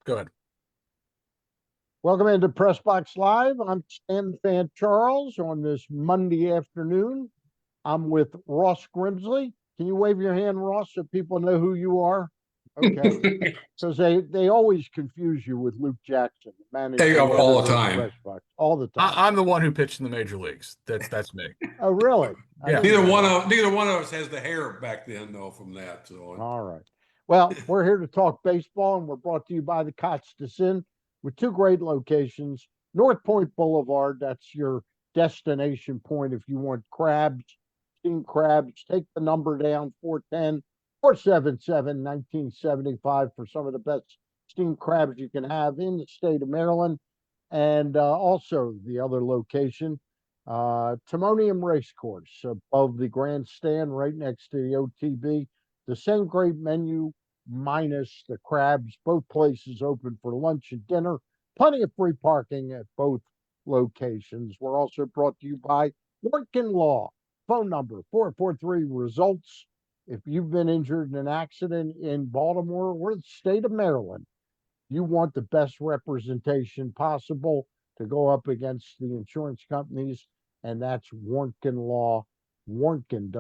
Go ahead. Welcome into Press Box Live. I'm Stan Fan Charles on this Monday afternoon. I'm with Ross Grimsley. Can you wave your hand, Ross, so people know who you are? Okay. Because they always confuse you with Luke Jackson, the manager all the of time. Press Box, all the time. I'm the one who pitched in the major leagues. That's me. Oh, really? Yeah. Neither one of us has the hair back then, though, from that. So all right. Well, we're here to talk baseball, and we're brought to you by the Cots Inn with two great locations. North Point Boulevard, that's your destination point if you want crabs, steamed crabs. Take the number down, 410-477-1975 for some of the best steamed crabs you can have in the state of Maryland. And also the other location, Timonium Racecourse, above the grandstand right next to the OTB. The same great menu, minus the crabs. Both places open for lunch and dinner. Plenty of free parking at both locations. We're also brought to you by Workin Law. Phone number 443-RESULTS. If you've been injured in an accident in Baltimore or the state of Maryland, you want the best representation possible to go up against the insurance companies, and that's Workin Law. Warnken,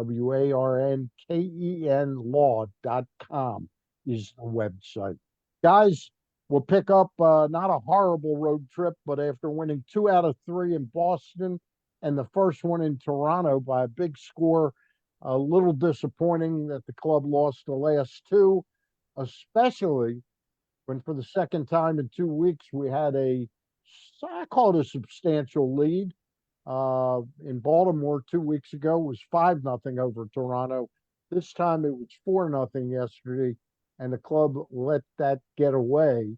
WARNKEN law.com is the website. Guys, we'll pick up not a horrible road trip, but after winning 2 out of 3 in Boston and the first one in Toronto by a big score, a little disappointing that the club lost the last 2, especially when for the second time in 2 weeks we had I call it a substantial lead. In Baltimore 2 weeks ago was 5-0 over Toronto. This time it was 4-0 yesterday, and the club let that get away.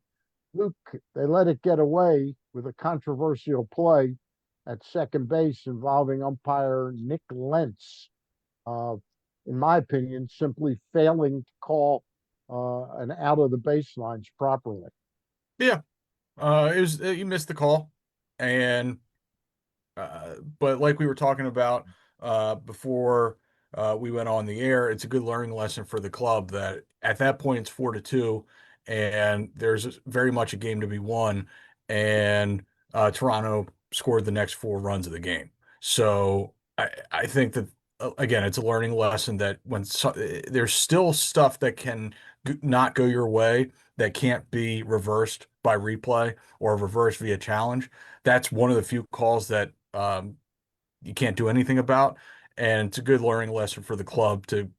Luke, they let it get away with a controversial play at second base involving umpire Nick Lentz. In my opinion, simply failing to call an out of the baselines properly. Yeah, you missed the call, and but like we were talking about before we went on the air, it's a good learning lesson for the club that at that point it's 4-2, and there's very much a game to be won, and Toronto scored the next 4 runs of the game. So I think that again, it's a learning lesson that there's still stuff that can not go your way that can't be reversed by replay or reversed via challenge. That's one of the few calls that you can't do anything about, and it's a good learning lesson for the club to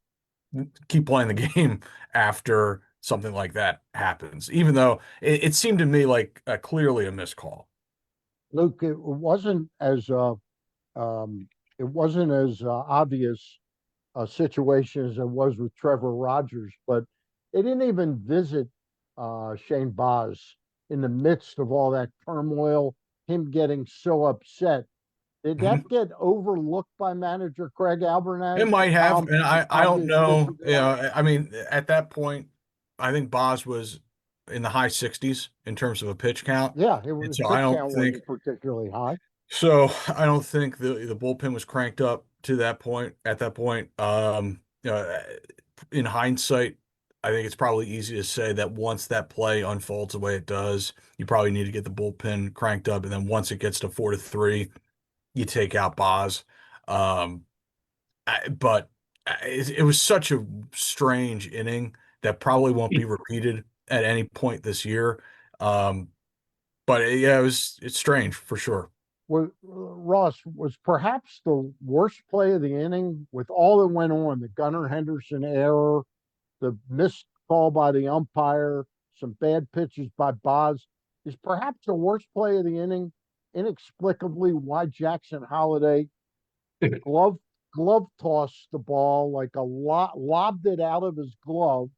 keep playing the game after something like that happens, even though it seemed to me like clearly a missed call. Luke, it wasn't as obvious a situation as it was with Trevor Rogers, but they didn't even visit Shane Baz in the midst of all that turmoil, him getting so upset. Did that get overlooked by manager Craig Albernaz? It might have, and I don't know. I mean, at that point, I think Baz was in the high 60s in terms of a pitch count. Yeah, it was. So pitch count wasn't particularly high. So I don't think the bullpen was cranked up to that point. At that point, in hindsight, I think it's probably easy to say that once that play unfolds the way it does, you probably need to get the bullpen cranked up, and then once it gets to 4-3, you take out Baz. But it was such a strange inning that probably won't be repeated at any point this year. But it's strange for sure. Well, Ross, was perhaps the worst play of the inning with all that went on, the Gunnar Henderson error, the missed call by the umpire, some bad pitches by Baz, is perhaps the worst play of the inning. Inexplicably, why Jackson Holliday glove tossed the ball like lobbed it out of his glove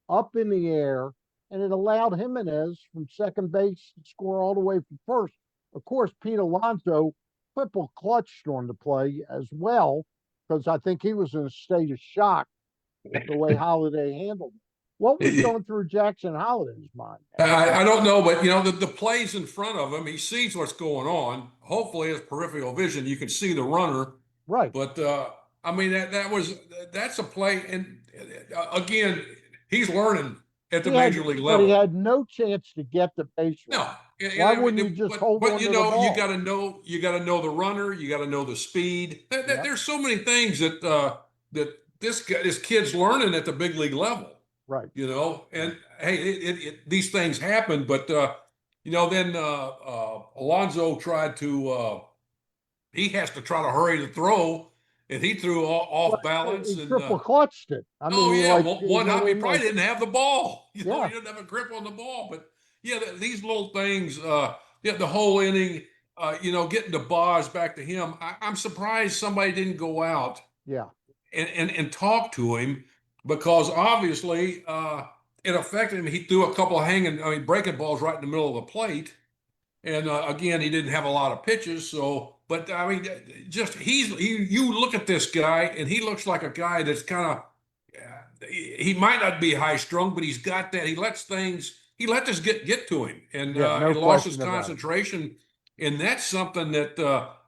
up in the air, and it allowed Jimenez from second base to score all the way from first. Of course, Pete Alonso triple clutched on the play as well, because I think he was in a state of shock with the way Holliday handled it. What was going through Jackson Holliday's mind? I don't know, but the play's in front of him. He sees what's going on. Hopefully, his peripheral vision, you can see the runner. Right. But I mean that's a play, and again, he's learning at the He had, major league but he level. had no chance to get the base No, runner. and Why I wouldn't you mean, just hold but on you to the know, ball? you got to know the runner, you got to know the speed. Yep. There's so many things that this kid's learning at the big league level. Right. You know, Right. and hey, these things happen, but you know, then Alonso tried to he has to try to hurry to throw, and he threw Well, off balance, he and triple clutched it. I mean, oh he yeah, like he one went hop. He in probably like, didn't have the ball. You know, yeah, he didn't have a grip on the ball. But yeah, these little things. Yeah, the whole inning. You know, getting the bars back to him. I'm surprised somebody didn't go out yeah, and talk to him because obviously it affected him. He threw a couple of breaking balls right in the middle of the plate. And again, he didn't have a lot of pitches. So, but I mean, just you look at this guy and he looks like a guy that's kind of, he might not be high strung, but he's got that. He let this get to him yeah, no and lost his question about it. concentration. And that's something that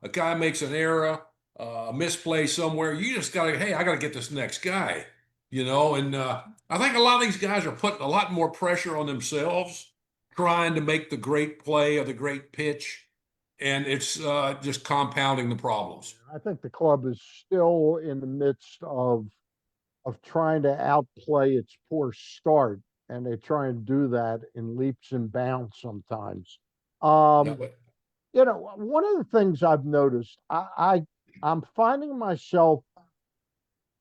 a guy makes an error, a misplay somewhere. You just got to, hey, I got to get this next guy, you know. And I think a lot of these guys are putting a lot more pressure on themselves trying to make the great play or the great pitch, and it's just compounding the problems. I think the club is still in the midst of trying to outplay its poor start, and they try and do that in leaps and bounds sometimes. Yeah, Um, but one of the things I've noticed, I'm finding myself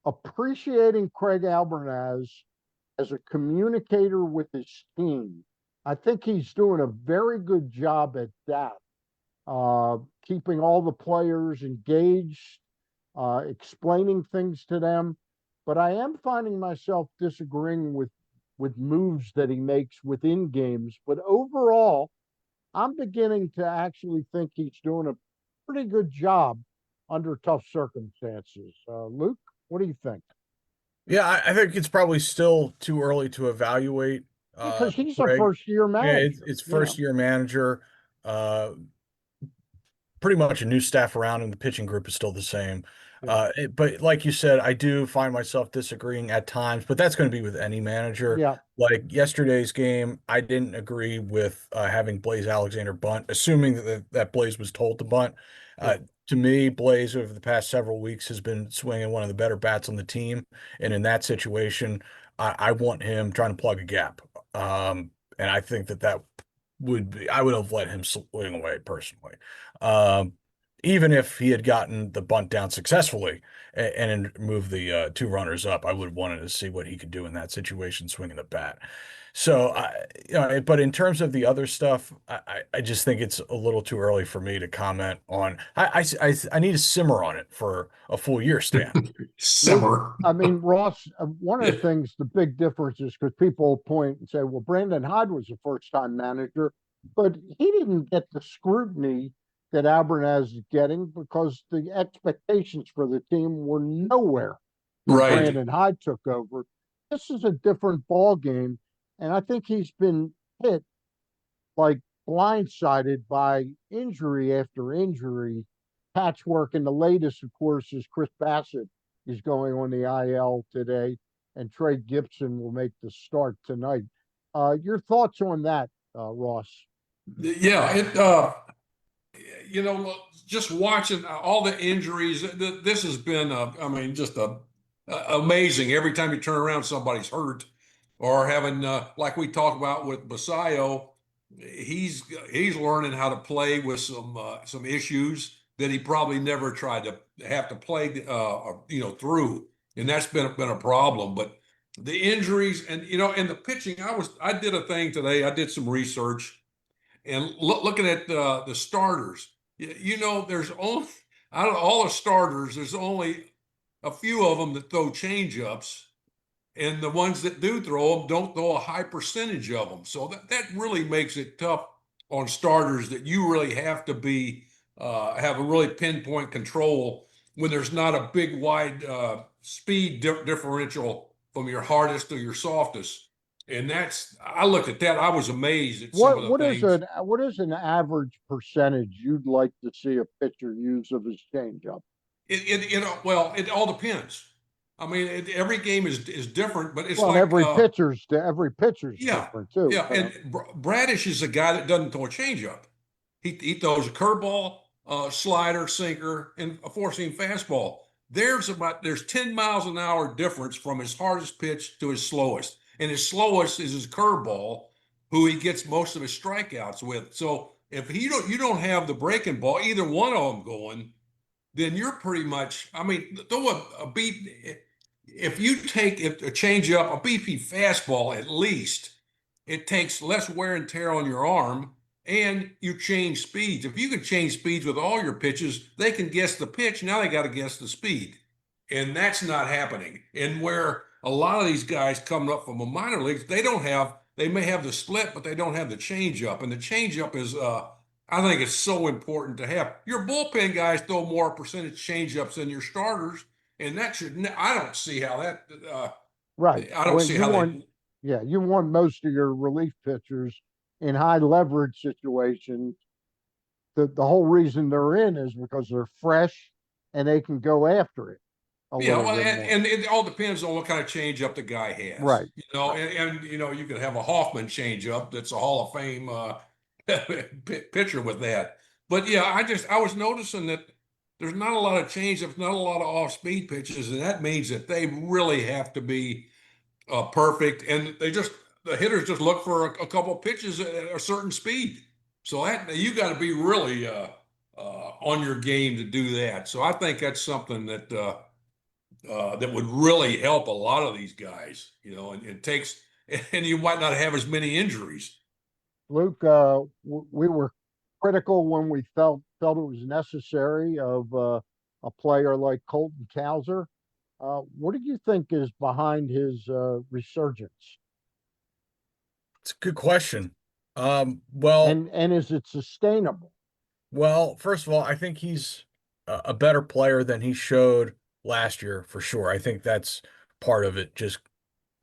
appreciating Craig Albernaz as a communicator with his team. I think he's doing a very good job at that, keeping all the players engaged, explaining things to them. But I am finding myself disagreeing with moves that he makes within games. But overall, I'm beginning to actually think he's doing a pretty good job under tough circumstances. Luke, what do you think? Yeah, I think it's probably still too early to evaluate Because he's a Craig. first year Yeah, manager, it's first year manager. Uh, Pretty much a new staff around, and the pitching group is still the same. Yeah. But like you said, I do find myself disagreeing at times, but that's going to be with any manager. Yeah. Like yesterday's game, I didn't agree with having Blaze Alexander bunt, assuming that Blaze was told to bunt. Yeah. To me, Blaze over the past several weeks has been swinging one of the better bats on the team, and in that situation, I want him trying to plug a gap. And I think that would be, I would have let him swing away personally. Um, Even if he had gotten the bunt down successfully and moved the two runners up, I would have wanted to see what he could do in that situation, swinging the bat. So, but in terms of the other stuff, I just think it's a little too early for me to comment on. I need to simmer on it for a full year, Stan. Luke, simmer. I mean, Ross, one of the things, the big difference is because people point and say, well, Brandon Hyde was a first time manager, but he didn't get the scrutiny that Abernaz is getting because the expectations for the team were nowhere when Right. Brandon Hyde took over. This is a different ball game, and I think he's been hit like blindsided by injury after injury, patchwork. And the latest, of course, is Chris Bassett is going on the IL today, and Trey Gibson will make the start tonight. Your thoughts on that, Ross? Yeah, you know, just watching all the injuries, this has been, I mean, just amazing. Every time you turn around, somebody's hurt or having, like we talked about with Basayo, he's learning how to play with some issues that he probably never tried to have to play, you know, through, and that's been a problem. But the injuries and you know, and the pitching, I did a thing today. I did some research and looking at the starters, you know, there's only out of all the starters, there's only a few of them that throw changeups, and the ones that do throw them don't throw a high percentage of them. So that really makes it tough on starters that you really have to be have a really pinpoint control when there's not a big wide speed differential from your hardest to your softest. And that's I looked at that. I was amazed at some of the things. What is an average percentage you'd like to see a pitcher use of his changeup? You know, well, it all depends. I mean, every game is different, but it's Well, and like every pitcher's yeah, different too. yeah. And Bradish is a guy that doesn't throw a changeup. He throws a curveball, slider, sinker, and a four-seam fastball. There's 10 miles an hour difference from his hardest pitch to his slowest. And his slowest is his curveball, who he gets most of his strikeouts with. So if you don't have the breaking ball, either one of them going, then you're pretty much, I mean, throw a beat. If you take a change up, a BP fastball at least, it takes less wear and tear on your arm and you change speeds. If you can change speeds with all your pitches, they can guess the pitch. Now they got to guess the speed. And that's not happening. And where a lot of these guys coming up from the minor leagues, they may have the split, but they don't have the changeup. And the changeup is, I think it's so important to have. Your bullpen guys throw more percentage changeups than your starters. And that I don't see how that, Right. I don't Well, see how they, you want most of your relief pitchers in high leverage situations. The whole reason they're in is because they're fresh and they can go after it a yeah, little well, bit more. and it all depends on what kind of changeup the guy has, Right. and you could have a Hoffman changeup that's a Hall of Fame pitcher with that. But yeah, I was noticing that there's not a lot of changeups, not a lot of off-speed pitches, and that means that they really have to be perfect, and the hitters just look for a couple of pitches at a certain speed. So that you got to be really on your game to do that. So I think that's something that would really help a lot of these guys, and it takes, and you might not have as many injuries. Luke, we were critical when we felt it was necessary of a player like Colton Cowser. What do you think is behind his resurgence? It's a good question. Well, And is it sustainable? first of all, I think he's a better player than he showed last year for sure. I think that's part of it, just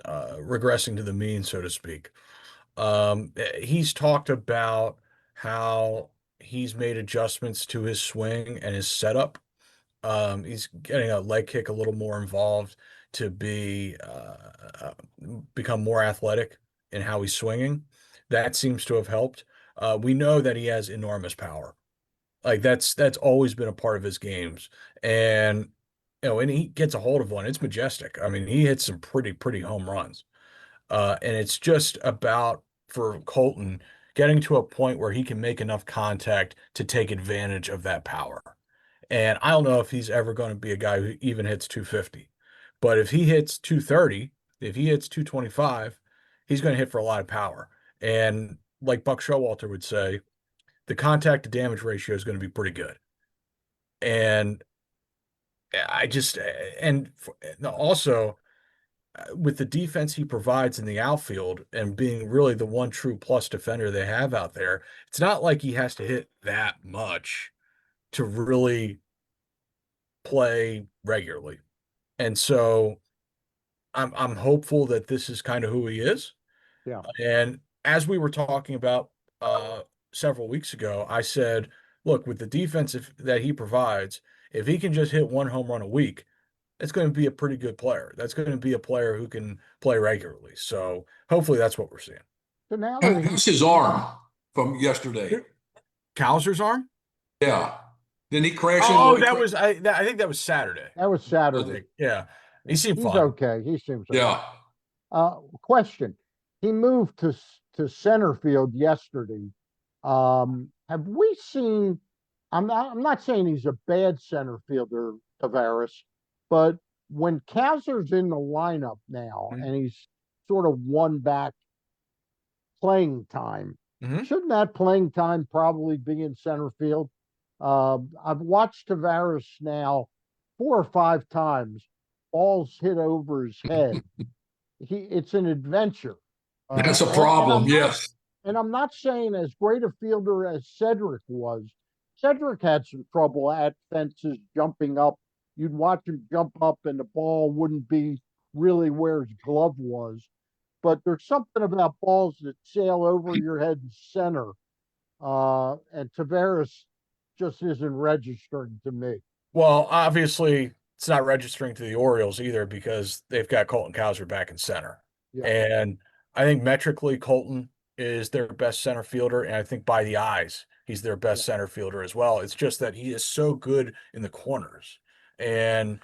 regressing to the mean, so to speak. He's talked about how he's made adjustments to his swing and his setup. He's getting a leg kick a little more involved to become more athletic in how he's swinging. That seems to have helped. We know that he has enormous power. Like that's always been a part of his games, and and he gets a hold of one. It's majestic. I mean, he hits some pretty home runs. And it's just about for Colton getting to a point where he can make enough contact to take advantage of that power. And I don't know if he's ever going to be a guy who even hits 250. But if he hits 230, if he hits 225, he's going to hit for a lot of power. And like Buck Showalter would say, the contact to damage ratio is going to be pretty good. And I just, and also, with the defense he provides in the outfield and being really the one true plus defender they have out there, it's not like he has to hit that much to really play regularly. And so I'm hopeful that this is kind of who he is. Yeah. And as we were talking about several weeks ago, I said, look, with the defense that he provides, if he can just hit one home run a week, it's going to be a pretty good player. That's going to be a player who can play regularly. So hopefully that's what we're seeing. So now that How's his arm from yesterday? Cowser's arm? Yeah. Didn't he crash into? Oh, I think that was Saturday. that was I Saturday. think. Yeah. He seemed He's fine. okay. He seems okay. Yeah. Question. He moved to center field yesterday. Have we seen? I'm not saying he's a bad center fielder, Tavares, but when Kazer's in the lineup now Mhm. and he's sort of won back playing time, Mhm. shouldn't that playing time probably be in center field? I've watched Tavares now 4 or 5 times. Balls hit over his head. It's an adventure. That's a And problem. Yes. I'm not saying as great a fielder as Cedric was. Cedric had some trouble at fences jumping up. You'd watch him jump up and the ball wouldn't be really where his glove was. But there's something about balls that sail over your head and center. And Tavares just isn't registering to me. Well, obviously, it's not registering to the Orioles either because they've got Colton Cowser back in center. Yeah, And I think metrically, Colton is their best center fielder. And I think by the eyes, he's their yeah, best center fielder as well. It's just that he is so good in the corners. And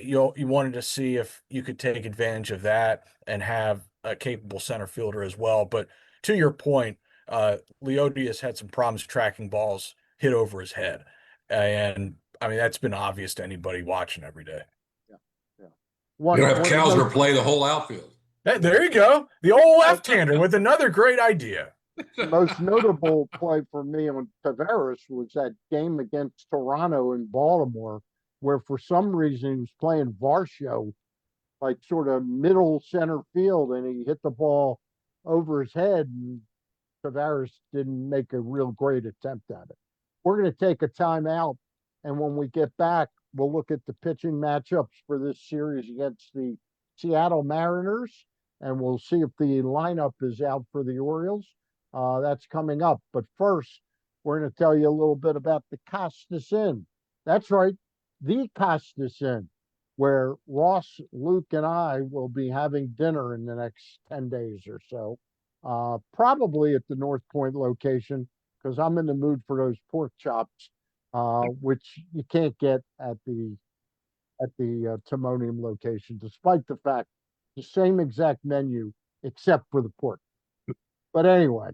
you wanted to see if you could take advantage of that and have a capable center fielder as well. But to your point, Leody has had some problems tracking balls hit over his head. And I mean, that's been obvious to anybody watching every day. yeah, yeah. You One don't have one of the most Cowser play the whole outfield. There you go. The old uh, left-hander with another great idea. most notable play for me on Tavares was that game against Toronto in Baltimore, where for some reason he was playing Varsho, like sort of middle center field, and he hit the ball over his head, and Tavares didn't make a real great attempt at it. We're going to take a timeout, and when we get back, we'll look at the pitching matchups for this series against the Seattle Mariners, and we'll see if the lineup is out for the Orioles. That's coming up. But first, we're going to tell you a little bit about the Costas Inn. That's right, the Costas Inn, where Ross, Luke, and I will be having dinner in the next 10 days or so. Probably at the North Point location because I'm in the mood for those pork chops, which you can't get at the Timonium location, despite the fact the same exact menu except for the pork. But anyway,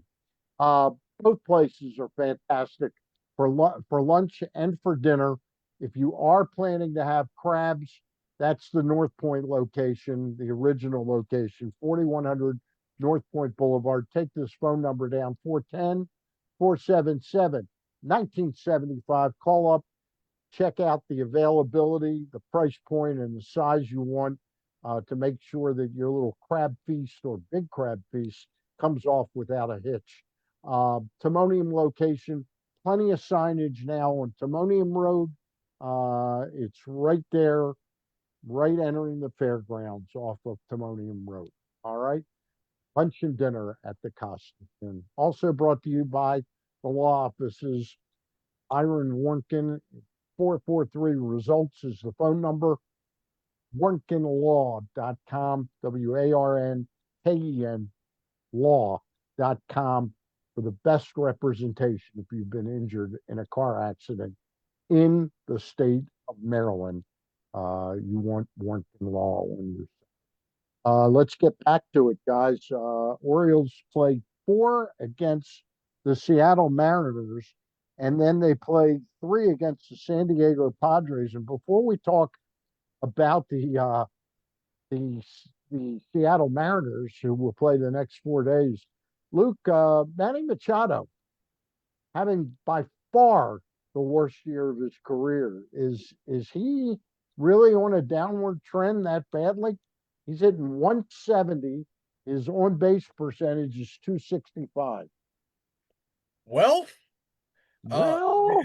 uh, both places are fantastic for lunch and for dinner. If you are planning to have crabs, that's the North Point location, the original location, 4100 North Point Boulevard. Take this phone number down, 410 477 1975. Call up, check out the availability, the price point, and the size you want to make sure that your little crab feast or big crab feast comes off without a hitch. Timonium location, plenty of signage now on Timonium Road. It's right there, right entering the fairgrounds off of Timonium Road. All right. Lunch and dinner at the Costa. Also brought to you by the law offices. Iron Warnken, 443 results is the phone number. WarnkenLaw.com, WARNKEN law.com for the best representation if you've been injured in a car accident in the state of Maryland. You want Warnken Law on your let's get back to it, guys. Orioles play 4 against the Seattle Mariners, and then they play 3 against the San Diego Padres. And before we talk about the the Seattle Mariners, who will play the next 4 days, Luke, Manny Machado having by far the worst year of his career. Is he really on a downward trend that badly? He's hitting 170. His on base percentage is 265. Well, uh, Well,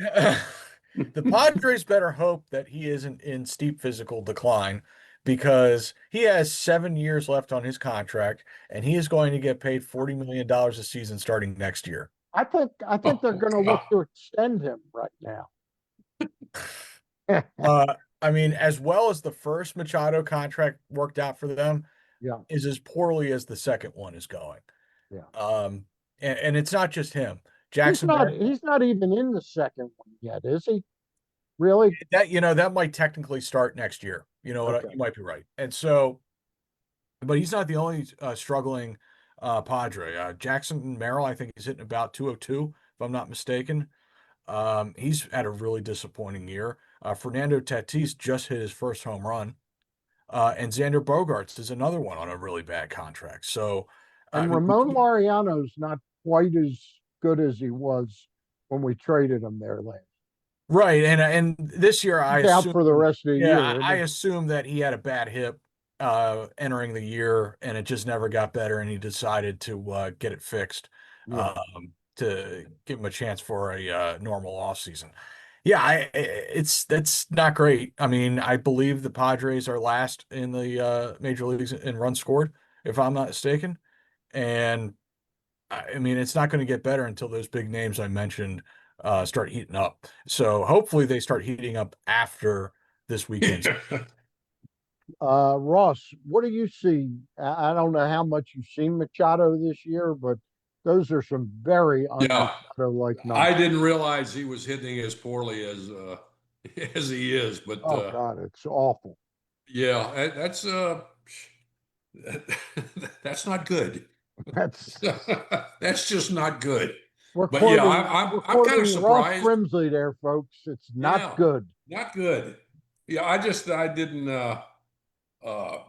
the Padres better hope that he isn't in steep physical decline because he has 7 years left on his contract and he is going to get paid $40 million a season starting next year. I think they're Oh, going to look God. to extend him right now. I mean, as well as the first Machado contract worked out for them, Yeah, is as poorly as the second one is going. yeah. And it's not just him. He's Jackson not. Merrill, He's not even in the second one yet, is he? Really? that might technically start next year. You know what? Okay. You might be right. And so, but he's not the only struggling Padre. Jackson Merrill, I think he's hitting about 202, if I'm not mistaken. He's had a really disappointing year. Fernando Tatis just hit his first home run. And Xander Bogaerts is another one on a really bad contract. So, I And mean, Ramon Laureano's not quite as good as he was when we traded him there last. right. And this year, I He's out assume, for the rest of the yeah, year, isn't I he? assume that he had a bad hip entering the year, and it just never got better, and he decided to get it fixed Yeah. to give him a chance for a normal offseason. Yeah, it's that's not great. I mean, I believe the Padres are last in the major leagues in runs scored, if I'm not mistaken. And I mean, it's not going to get better until those big names I mentioned start heating up. So hopefully they start heating up after this weekend. Ross, what do you see? I don't know how much you've seen Machado this year, but those are some very Yeah, un-Machado like I numbers. didn't realize he was hitting as poorly as as he is, but Oh God, it's awful. yeah, that's not good. That's That's just not good. we're But yeah, quoting we're I'm kind of quoting Ross surprised. Grimsley there, folks. It's not Yeah, good. not good. Yeah, I didn't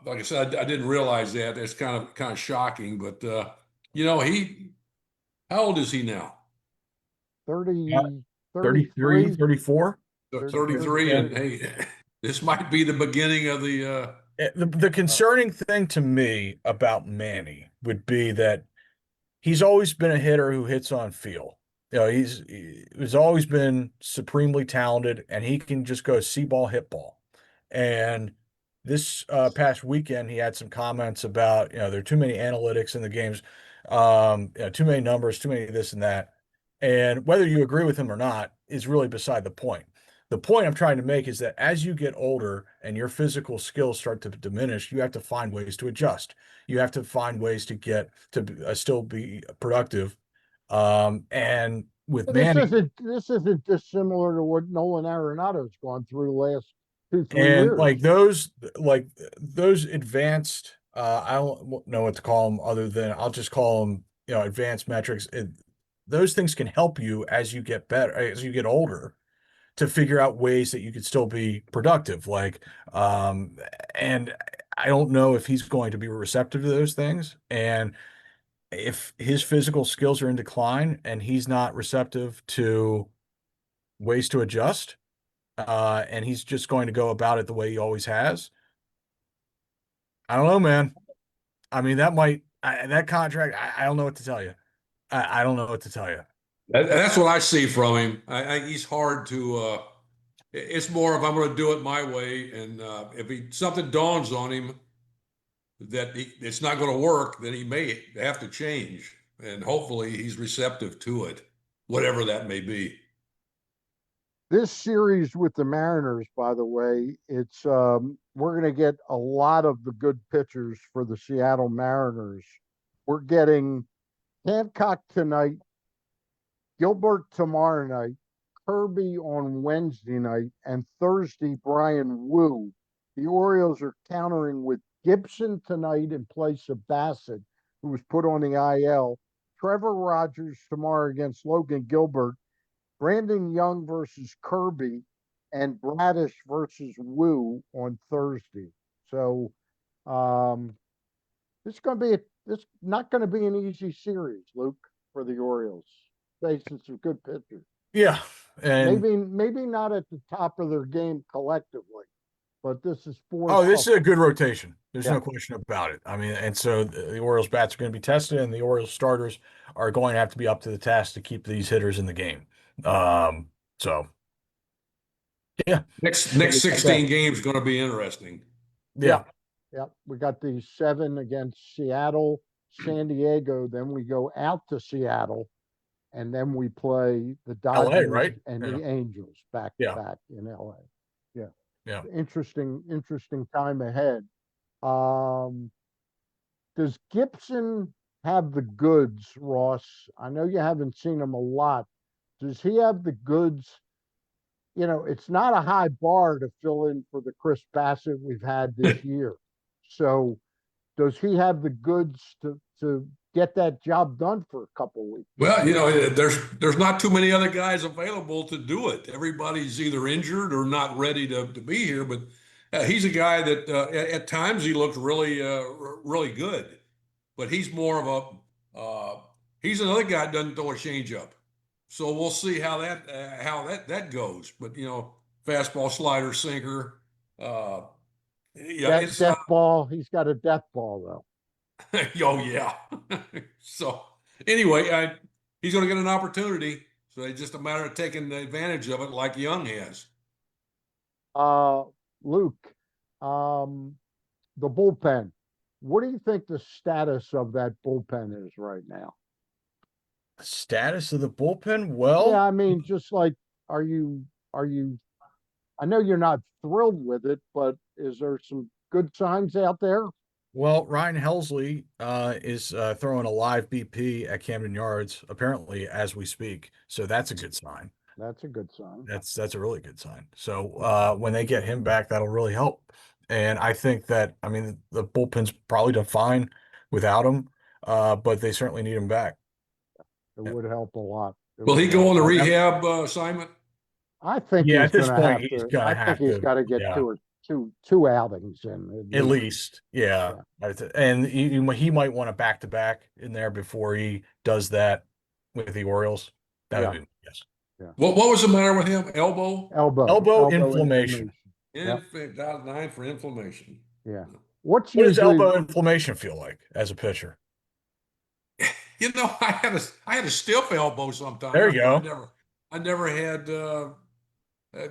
like I said, I didn't realize that. It's kind of shocking, but he how old is he now? 30, 33, 33, 34. 33, and 33. hey, this might be the beginning of the The concerning thing to me about Manny would be that he's always been a hitter who hits on feel. He's always been supremely talented, and he can just go see ball, hit ball. And this past weekend, he had some comments about, there are too many analytics in the games, too many numbers, too many this and that. And whether you agree with him or not is really beside the point. The point I'm trying to make is that as you get older and your physical skills start to diminish, you have to find ways to adjust. You have to find ways to get to still be productive. And with Well, this Manny, isn't this isn't dissimilar to what Nolan Arenado's gone through the last 2, 3 and years. like those advanced, I don't know what to call them other than I'll just call them, advanced metrics. Those things can help you as you get better, as you get older, to figure out ways that you could still be productive. And I don't know if he's going to be receptive to those things. And if his physical skills are in decline and he's not receptive to ways to adjust, and he's just going to go about it the way he always has, I don't know, man. I mean, that contract, I don't know what to tell you. I don't know what to tell you. that's what I see from him. He's hard to. It's more if I'm going to do it my way, and if something dawns on him that it's not going to work, then he may have to change, and hopefully he's receptive to it, whatever that may be. This series with the Mariners, by the way, it's we're going to get a lot of the good pitchers for the Seattle Mariners. We're getting Hancock tonight, Gilbert tomorrow night, Kirby on Wednesday night, and Thursday, Brian Wu. The Orioles are countering with Gibson tonight in place of Bassett, who was put on the IL. Trevor Rogers tomorrow against Logan Gilbert. Brandon Young versus Kirby, and Bradish versus Wu on Thursday. So this is going to be this not going to be an easy series, Luke, for the Orioles. Facing some good pitchers. Yeah. And Maybe not at the top of their game collectively, but this is four oh, this tough. is a good rotation. There's Yeah. no question about it. I mean, and so the Orioles bats are going to be tested, and the Orioles starters are going to have to be up to the task to keep these hitters in the game. So yeah, Next 16 games going to be interesting. Yeah. yeah. Yeah. We got the 7 against Seattle, San Diego. Then we go out to Seattle, and then we play the LA, Dodgers right? and Yeah, the Angels back to yeah, back in LA. Yeah. yeah. Interesting time ahead. Um, does Gibson have the goods, Ross? I know you haven't seen him a lot. Does he have the goods? It's not a high bar to fill in for the Chris Bassett we've had this year. So does he have the goods to get that job done for a couple of weeks? Well, there's not too many other guys available to do it. Everybody's either injured or not ready to be here. But he's a guy that at times he looks really good. But he's more of he's another guy that doesn't throw a changeup. So we'll see how that goes. But fastball, slider, sinker. Uh, yeah, That it's death ball, he's got a death ball though. oh yeah. So anyway, he's going to get an opportunity. So it's just a matter of taking advantage of it, like Young has. Uh, Luke, um, the bullpen. What do you think the status of that bullpen is right now? Status of the bullpen? Yeah, Well, I mean, just like, are you I know you're not thrilled with it, but is there some good signs out there? Well, Ryan Helsley is throwing a live BP at Camden Yards apparently as we speak, so that's a good sign. That's a good sign. That's a really good sign. So when they get him back, that'll really help. And I think that I mean the bullpen's probably done fine without him, but they certainly need him back. It would help a lot. It Will would he go help. on the Oh, that- rehab assignment? I think yeah, he's at this going to point, have he's to. gonna I think have he's to. got to get Yeah, two outings in at least. Yeah, Yeah. and he might want a back to back in there before he does that with the Orioles. That would Yeah. be yes. Yeah. What was the matter with him? Elbow? Elbow inflammation. Yep. Dial 9 for inflammation. Yeah. What's What does usually elbow inflammation feel like as a pitcher? You know, I had a stiff elbow There sometimes, you but go. I never had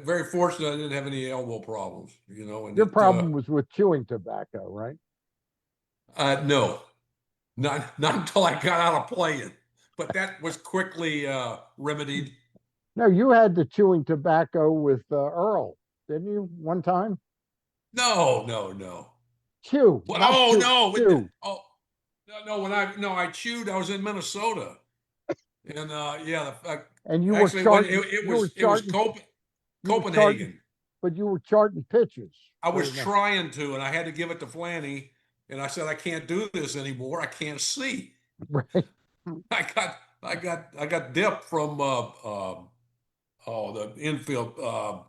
very fortunate I didn't have any elbow problems, you know, and your problem was with chewing tobacco, right? no, not until I got out of playing. But that was quickly remedied. No, you had the chewing tobacco with Earl, didn't you? One time, No, no, no. chew, What? not Oh chew, no! chew. Oh no! When I chewed, I was in Minnesota, and yeah, And you were actually when charting, you were it was charting, you were charting, Copenhagen. but you were charting pitches. I for was the- trying to, and I had to give it to Flanny, and I said I can't do this anymore. I can't see. right. I got dip from oh the infield. God,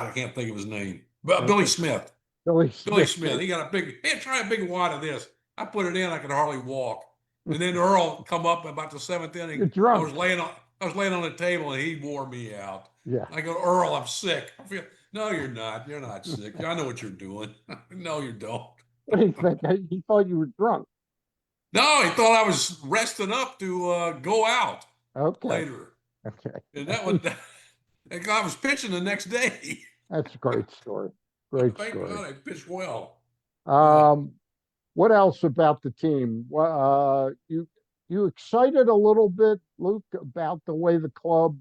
I can't think of his name. Billy Smith. Billy Billy Smith. Smith. He got a big. Hey, try a big wad of this. I put it in. I could hardly walk. And then Earl come up about the seventh You're inning. drunk. I was laying on the table, and he wore me out. Yeah. I go, Earl, I'm sick. I feel, no, you're not. You're not sick. I know what you're doing. No, you don't. What do you think? He thought you were drunk. No, he thought I was resting up to go out Okay. later. Okay. And that one, I was pitching the next day. That's a great story. Great Thank story. God I pitched well. What else about the team? You excited a little bit, Luke, about the way the club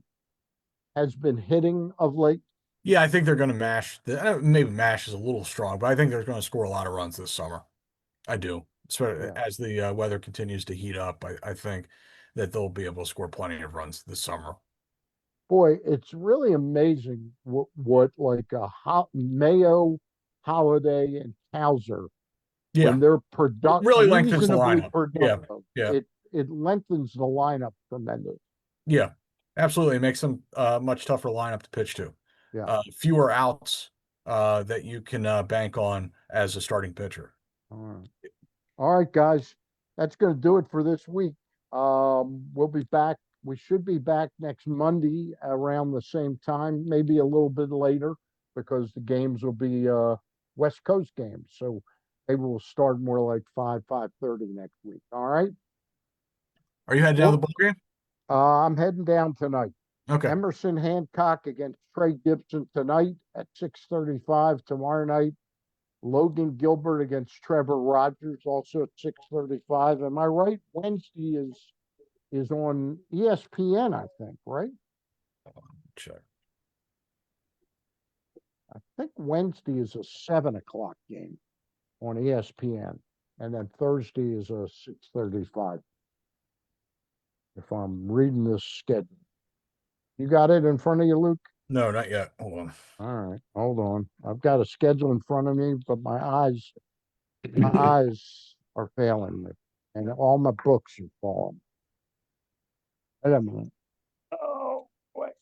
has been hitting of late? Yeah, I think they're going to mash. Maybe mash is a little strong, but I think they're going to score a lot of runs this summer. I do. So Yeah. as the weather continues to heat up, I think that they'll be able to score plenty of runs this summer. Boy, it's really amazing what like Mayo, Holiday, and Hauser, Yeah, when they're really lengthens the reasonably lineup. Yeah, productive, yeah, it lengthens the lineup tremendous. yeah. Absolutely, it makes them much tougher lineup to pitch to. Yeah. Fewer outs that you can bank on as a starting pitcher. All right. All right, guys. That's going to do it for this week. We'll be back. We should be back next Monday around the same time, maybe a little bit later, because the games will be West Coast games. So maybe we'll start more like 5:30 next week. All right. Are you heading down to the ball game? I'm heading down tonight. Okay. Emerson Hancock against Trey Gibson tonight at 6:35. Tomorrow night, Logan Gilbert against Trevor Rogers, also at 6:35. Am I right? Wednesday is on ESPN, I think, right? Check. I think Wednesday is a 7 o'clock game on ESPN, and then Thursday is a 6:35. If I'm reading this schedule, you got it in front of you, Luke? No, not yet. Hold on. All right, hold on. I've got a schedule in front of me, but my eyes are failing me, and all my books are falling. Wait a minute. Oh, wait.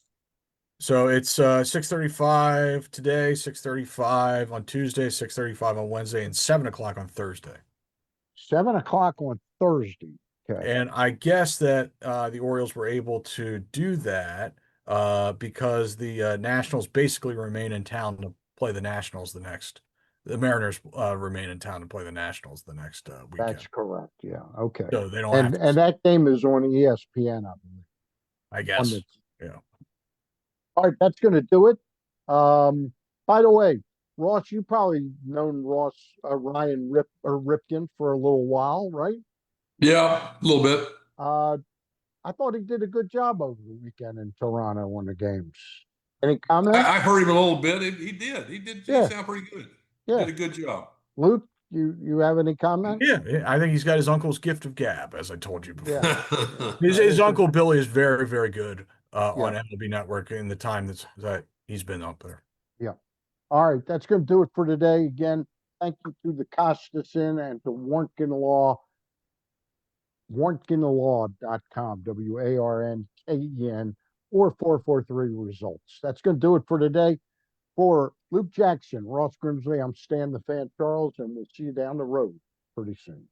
So it's 6:35 today, 6:35 on Tuesday, 6:35 on Wednesday, and 7 o'clock on Thursday. 7 o'clock on Thursday. Okay. And I guess that the Orioles were able to do that because the Nationals basically remain in town to play the Nationals the Mariners remain in town to play the Nationals the next weekend. That's correct. Yeah. Okay. So they don't have to, And that game is on ESPN, I believe. I guess. Yeah. All right, that's going to do it. By the way, Ross, you probably known Ryan Ripken for a little while, right? Yeah, a little bit. I thought he did a good job over the weekend in Toronto on the games. Any comments? I heard him a little bit. He did. He Yeah, sound pretty good. yeah. Did a good job. Luke, you have any comments? Yeah, I think he's got his uncle's gift of gab, as I told you Yeah. before. Yeah. His uncle Billy is very, very good Yeah. on MLB Network in the time that he's been up there. Yeah. All right. That's going to do it for today. Again, thank you to the Costasin and to Warnken Law, warnkenlaw.com, WARNKEN, or 443 results. That's going to do it for today. For Luke Jackson, Ross Grimsley, I'm Stan the Fan Charles, and we'll see you down the road pretty soon.